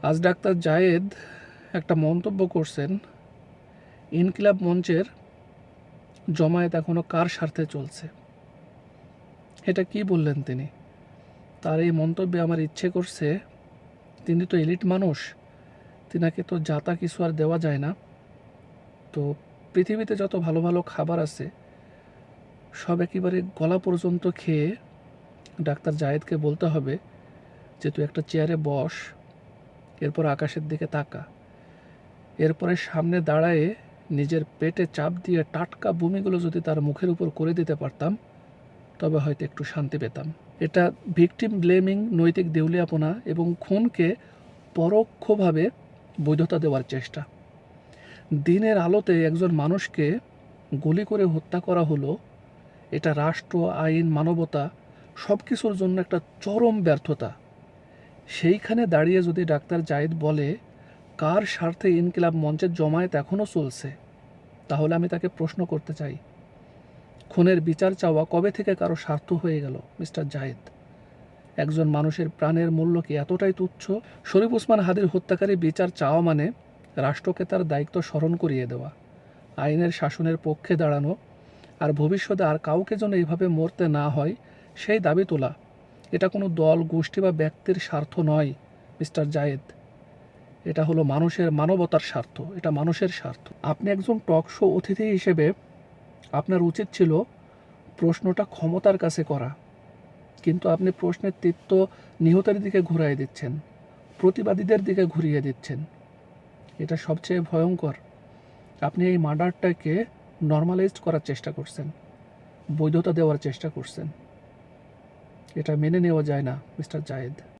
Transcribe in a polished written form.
আজ ডাক্তার জায়েদ একটা মন্তব্য করছেন, ইনকিলাব মঞ্চের জমায়েত এখনও কার স্বার্থে চলছে। এটা কি বললেন তিনি? তার এই মন্তব্যে আমার ইচ্ছে করছে, তিনি তো এলিট মানুষ, তিনাকে তো যাতা কিছু আর দেওয়া যায় না। তো পৃথিবীতে যত ভালো ভালো খাবার আছে সব একেবারে গলা পর্যন্ত খেয়ে ডাক্তার জায়েদকে বলতে হবে যে তুই একটা চেয়ারে বস, এরপর আকাশের দিকে তাকা, এরপরে সামনে দাঁড়ায়ে নিজের পেটে চাপ দিয়ে টাটকা বমিগুলো যদি তার মুখের উপর করে দিতে পারতাম তবে হয়তো একটু শান্তি পেতাম। এটা ভিকটিম ব্লেমিং, নৈতিক দেউলিয়াপনা এবং খুনকে পরোক্ষভাবে বৈধতা দেওয়ার চেষ্টা। দিনের আলোতে একজন মানুষকে গুলি করে হত্যা করা হলো, এটা রাষ্ট্র, আইন, মানবতা সব কিছুর জন্য একটা চরম ব্যর্থতা। সেইখানে দাঁড়িয়ে যদি ডাক্তার জায়েদ বলে কার স্বার্থে ইনকিলাব মঞ্চের জমায়েত এখনও চলছে, তাহলে আমি তাকে প্রশ্ন করতে চাই, খুনের বিচার চাওয়া কবে থেকে কারো স্বার্থ হয়ে গেল মিস্টার জায়েদ? একজন মানুষের প্রাণের মূল্য কি এতটাই তুচ্ছ? শরীফ ওসমান হাদির হত্যাকারী বিচার চাওয়া মানে রাষ্ট্রকে তার দায়িত্ব স্মরণ করিয়ে দেওয়া, আইনের শাসনের পক্ষে দাঁড়ানো, আর ভবিষ্যতে আর কাউকে যেন এইভাবে মরতে না হয় সেই দাবি তোলা। এটা কোনো দল, গোষ্ঠী বা ব্যক্তির স্বার্থ নয় মিস্টার জায়েদ, এটা হলো মানুষের, মানবতার স্বার্থ, এটা মানুষের স্বার্থ। আপনি একজন টক শো অতিথি হিসেবে আপনার উচিত ছিল প্রশ্নটা ক্ষমতার কাছে করা, কিন্তু আপনি প্রশ্নের তীর্থ নিহতের দিকে ঘুরিয়ে দিচ্ছেন, প্রতিবাদীদের দিকে ঘুরিয়ে দিচ্ছেন। এটা সবচেয়ে ভয়ঙ্কর। আপনি এই মার্ডারটাকে নর্মালাইজড করার চেষ্টা করছেন, বৈধতা দেওয়ার চেষ্টা করছেন। এটা মেনে নেওয়া যায় না মিস্টার জায়েদ।